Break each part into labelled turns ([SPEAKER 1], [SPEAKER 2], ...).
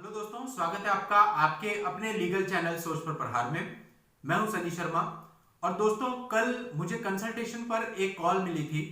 [SPEAKER 1] Hello दोस्तों, स्वागत है आपका आपके अपने लीगल चैनल सोच पर प्रहार में। मैं हूं सनी शर्मा। और दोस्तों, कल मुझे कंसल्टेशन पर एक कॉल मिली थी।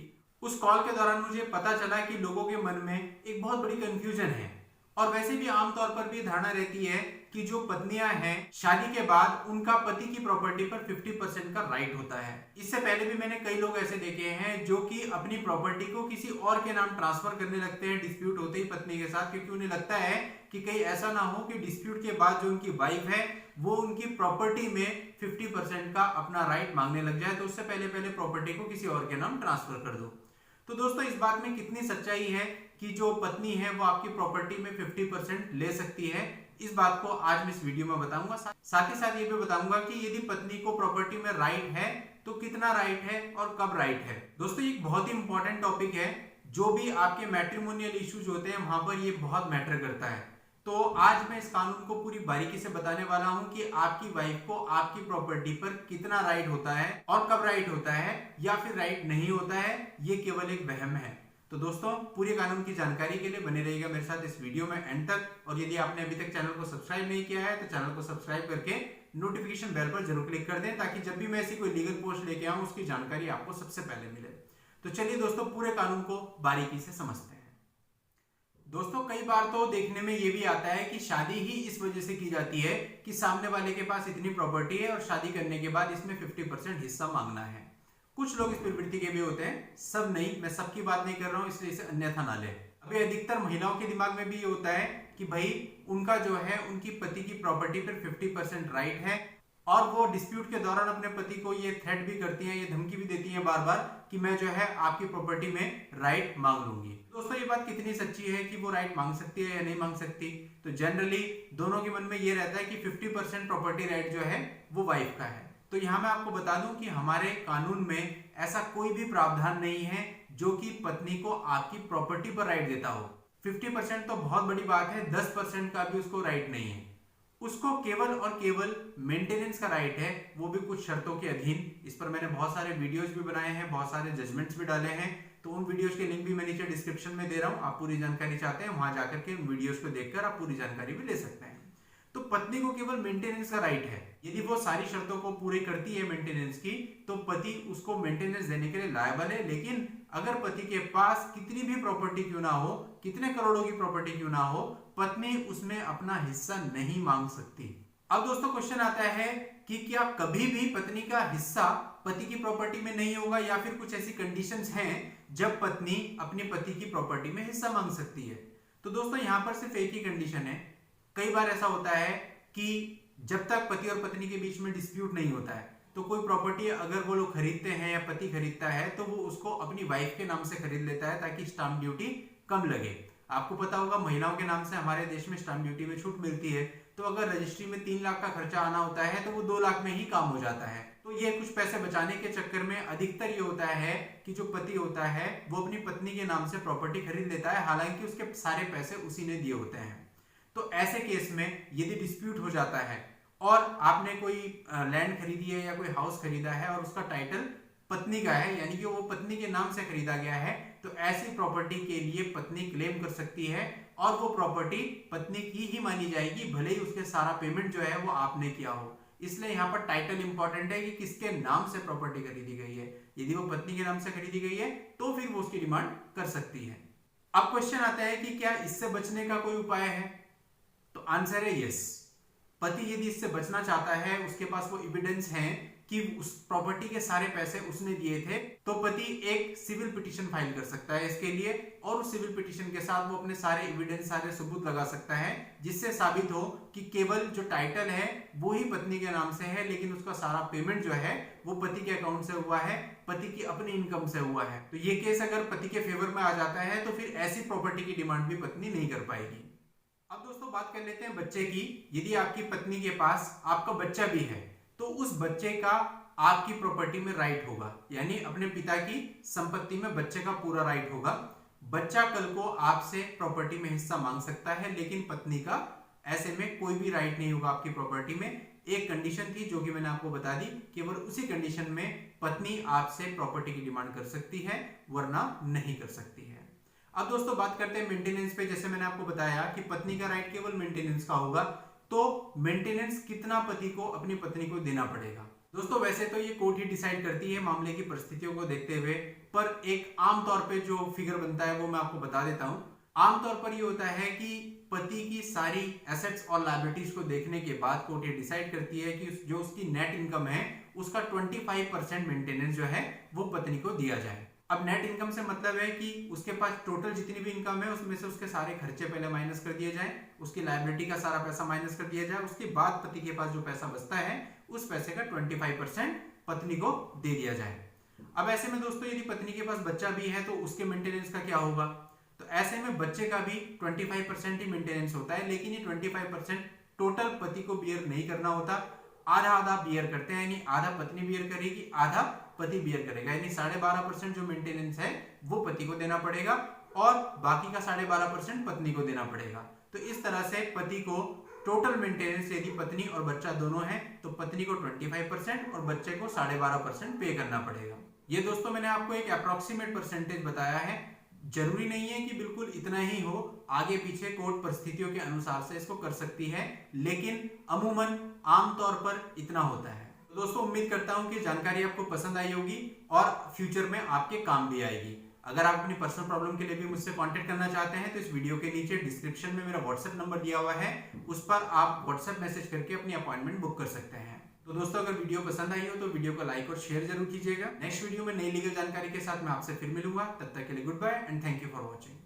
[SPEAKER 1] उस कॉल के दौरान मुझे पता चला कि लोगों के मन में एक बहुत बड़ी कंफ्यूजन है और वैसे भी आमतौर पर भी धारणा रहती है कि जो पत्नियां हैं शादी के बाद उनका पति की प्रॉपर्टी पर 50% का राइट होता है। इससे पहले भी मैंने कई लोग ऐसे देखे हैं जो कि अपनी प्रॉपर्टी को किसी और के नाम ट्रांसफर करने लगते हैं डिस्प्यूट होते ही पत्नी के साथ, क्योंकि उन्हें लगता है कि कहीं ऐसा ना हो कि डिस्प्यूट के बाद जो उनकी वाइफ है वो उनकी प्रॉपर्टी में 50% का अपना राइट मांगने लग जाए, तो उससे पहले पहले प्रॉपर्टी को किसी और के नाम ट्रांसफर कर दो। तो दोस्तों, इस बात में कितनी सच्चाई है कि जो पत्नी है वो आपकी प्रॉपर्टी में 50% ले सकती है, इस बात को आज मैं इस वीडियो में बताऊंगा। साथ ही साथ ये भी बताऊंगा कि यदि पत्नी को प्रॉपर्टी में राइट है तो कितना राइट है और कब राइट है। दोस्तों, ये एक बहुत ही इंपॉर्टेंट टॉपिक है। जो भी आपके मैट्रिमोनियल इश्यूज होते हैं वहां पर ये बहुत मैटर करता है। तो आज मैं इस कानून को पूरी बारीकी से बताने वाला हूं कि आपकी वाइफ को आपकी प्रॉपर्टी पर कितना राइट होता है और कब राइट होता है या फिर राइट नहीं होता है, ये केवल एक वहम है। तो दोस्तों, पूरे कानून की जानकारी के लिए बने रहिएगा मेरे साथ इस वीडियो में एंड तक। और यदि आपने अभी तक चैनल को सब्सक्राइब नहीं किया है तो चैनल को सब्सक्राइब करके नोटिफिकेशन बेल पर जरूर क्लिक कर दें, ताकि जब भी मैं ऐसी कोई लीगल पोस्ट लेके आऊं उसकी जानकारी आपको सबसे पहले मिले। तो चलिए दोस्तों, पूरे कानून को बारीकी से समझते हैं। दोस्तों, कई बार तो देखने में यह भी आता है कि शादी ही इस वजह से की जाती है कि सामने वाले के पास इतनी प्रॉपर्टी है और शादी करने के बाद इसमें 50% हिस्सा मांगना है। कुछ लोग इस प्रवृत्ति के भी होते हैं, सब नहीं, मैं सबकी बात नहीं कर रहा हूं, इसलिए इसे अन्यथा ना ले। अभी अधिकतर महिलाओं के दिमाग में भी ये होता है कि भाई उनका जो है उनकी पति की प्रॉपर्टी पर 50% राइट है और वो डिस्प्यूट के दौरान अपने पति को ये थ्रेट भी करती हैं, ये धमकी भी देती हैं बार बार कि मैं जो है आपकी प्रॉपर्टी में राइट मांग लूंगी। दोस्तों, ये बात कितनी सच्ची है कि वो राइट मांग सकती है या नहीं मांग सकती? तो जनरली दोनों के मन में ये रहता है कि 50% प्रॉपर्टी राइट जो है वो वाइफ का है। तो यहां मैं आपको बता दूं कि हमारे कानून में ऐसा कोई भी प्रावधान नहीं है जो कि पत्नी को आपकी प्रॉपर्टी पर राइट देता हो। 50% तो बहुत बड़ी बात है, 10% का भी उसको राइट नहीं है। उसको केवल और केवल मेंटेनेंस का राइट है, वो भी कुछ शर्तों के अधीन। इस पर मैंने बहुत सारे वीडियोस भी बनाए हैं, बहुत सारे जजमेंट्स भी डाले हैं, तो उन वीडियोस के लिंक भी मैं नीचे डिस्क्रिप्शन में दे रहा हूं। आप पूरी जानकारी चाहते हैं वहां जाकर के उन वीडियोस को देखकर आप पूरी जानकारी भी ले सकते हैं। तो पत्नी को केवल मेंटेनेंस का राइट है। यदि वो सारी शर्तों को पूरी करती है मेंटेनेंस की, तो पति उसको मेंटेनेंस देने के लिए लायबल है। लेकिन अगर पति के पास कितनी भी प्रॉपर्टी क्यों ना हो, कितने करोड़ों की प्रॉपर्टी क्यों ना हो, पत्नी उसमें अपना हिस्सा नहीं मांग सकती। अब दोस्तों, क्वेश्चन आता है कि क्या कभी भी पत्नी का हिस्सा पति की प्रॉपर्टी में नहीं होगा या फिर कुछ ऐसी कंडीशंस हैं जब पत्नी अपने पति की प्रॉपर्टी में हिस्सा मांग सकती है? तो दोस्तों, यहां पर सिर्फ एक ही कंडीशन है। कई बार ऐसा होता है कि जब तक पति और पत्नी के बीच में डिस्प्यूट नहीं होता है तो कोई प्रॉपर्टी अगर वो लोग खरीदते हैं या पति खरीदता है तो वो उसको अपनी वाइफ के नाम से खरीद लेता है ताकि स्टाम्प ड्यूटी कम लगे। आपको पता होगा महिलाओं के नाम से हमारे देश में स्टाम्प ड्यूटी में छूट मिलती है, तो अगर रजिस्ट्री में 3 लाख का खर्चा आना होता है तो वो 2 लाख में ही काम हो जाता है। तो ये कुछ पैसे बचाने के चक्कर में अधिकतर ये होता है कि जो पति होता है वो अपनी पत्नी के नाम से प्रॉपर्टी खरीद लेता है, हालांकि उसके सारे पैसे उसी ने दिए होते हैं। तो ऐसे केस में यदि डिस्प्यूट हो जाता है और आपने कोई लैंड खरीदी है या कोई हाउस खरीदा है और उसका टाइटल पत्नी का है, यानी कि वो पत्नी के नाम से खरीदा गया है, तो ऐसी प्रॉपर्टी के लिए पत्नी क्लेम कर सकती है और वो प्रॉपर्टी पत्नी की ही मानी जाएगी, भले ही उसके सारा पेमेंट जो है वो आपने किया हो। इसलिए यहाँ पर टाइटल इंपॉर्टेंट है कि किसके नाम से प्रॉपर्टी खरीदी गई है। यदि वो पत्नी के नाम से खरीदी गई है तो फिर वो उसकी डिमांड कर सकती है। अब क्वेश्चन आता है कि क्या इससे बचने का कोई उपाय है? तो आंसर है यस। पति यदि इससे बचना चाहता है, उसके पास वो एविडेंस है कि उस प्रॉपर्टी के सारे पैसे उसने दिए थे, तो पति एक सिविल पिटीशन फाइल कर सकता है इसके लिए और उस सिविल पिटीशन के साथ वो अपने सारे एविडेंस, सारे सबूत लगा सकता है जिससे साबित हो कि केवल जो टाइटल है वो ही पत्नी के नाम से है, लेकिन उसका सारा पेमेंट जो है वो पति के अकाउंट से हुआ है, पति की अपनी इनकम से हुआ है। तो ये केस अगर पति के फेवर में आ जाता है तो फिर ऐसी प्रॉपर्टी की डिमांड भी पत्नी नहीं कर पाएगी। अब दोस्तों, बात कर लेते हैं बच्चे की। यदि आपकी पत्नी के पास आपका बच्चा भी है तो उस बच्चे का आपकी प्रॉपर्टी में राइट होगा, यानी अपने पिता की संपत्ति में बच्चे का पूरा राइट होगा। बच्चा कल को आपसे प्रॉपर्टी में हिस्सा मांग सकता है, लेकिन पत्नी का ऐसे में कोई भी राइट नहीं होगा आपकी प्रॉपर्टी में। एक कंडीशन थी जो कि मैंने आपको बता दी, केवल उसी कंडीशन में पत्नी आपसे प्रॉपर्टी की डिमांड कर सकती है, वरना नहीं कर सकती है। अब दोस्तों बात करते हैं मेंटेनेंस पे। जैसे मैंने आपको बताया कि पत्नी का राइट केवल मेंटेनेंस का होगा, तो मेंटेनेंस कितना पति को अपनी पत्नी को देना पड़ेगा। दोस्तों वैसे तो ये कोर्ट ही डिसाइड करती है मामले की परिस्थितियों को देखते हुए, पर एक आमतौर पे जो फिगर बनता है वो मैं आपको बता देता हूं। आमतौर पर ये होता है कि पति की सारी एसेट्स और लायबिलिटीज को देखने के बाद कोर्ट ये डिसाइड करती है कि जो उसकी नेट इनकम है उसका 25% मेंटेनेंस जो है वो पत्नी को दिया जाए। अब नेट इनकम से मतलब है कि उसके पास टोटल जितनी भी इनकम है उसमें से उसके सारे खर्चे पहले माइनस कर दिए जाए, उसकी लायबिलिटी का सारा पैसा माइनस कर दिया जाए, उसके बाद पति के पास जो पैसा बचता है उस पैसे का 25% पत्नी को दे दिया जाए। अब ऐसे में दोस्तों यदि पत्नी के पास बच्चा भी है तो उसके मेंटेनेंस का क्या होगा? तो ऐसे में बच्चे का भी 25% ही मेंटेनेंस होता है, लेकिन ये 25% टोटल पति को बियर नहीं करना होता, आधा आधा बियर करते हैं, यानी आधा पत्नी बियर करेगी, आधा पति बियर करेगा, यानी 12.5% जो मेंटेनेंस है वो पति को देना पड़ेगा और बाकी का 12.5% पत्नी को देना पड़ेगा। तो इस तरह से पति को टोटल मेंटेनेंस यदि पत्नी और बच्चा दोनों है तो पत्नी को 25% और बच्चे को 12.5% पे करना पड़ेगा। ये दोस्तों मैंने आपको एक अप्रोक्सीमेट परसेंटेज बताया है, जरूरी नहीं है कि बिल्कुल इतना ही हो, आगे पीछे कोर्ट परिस्थितियों के अनुसार से इसको कर सकती है, लेकिन अमूमन आमतौर पर इतना होता है। तो दोस्तों उम्मीद करता हूं कि जानकारी आपको पसंद आई होगी और फ्यूचर में आपके काम भी आएगी। अगर आप अपनी पर्सनल प्रॉब्लम के लिए भी मुझसे कांटेक्ट करना चाहते हैं तो इस वीडियो के नीचे डिस्क्रिप्शन में मेरा व्हाट्सएप नंबर दिया हुआ है, उस पर आप व्हाट्सएप मैसेज करके अपनी अपॉइंटमेंट बुक कर सकते हैं। तो दोस्तों अगर वीडियो पसंद आई हो तो वीडियो को लाइक और शेयर जरूर कीजिएगा। नेक्स्ट वीडियो में नई लीगल जानकारी के साथ मैं आपसे फिर मिलूंगा, तब तक के लिए goodbye and thank you for watching.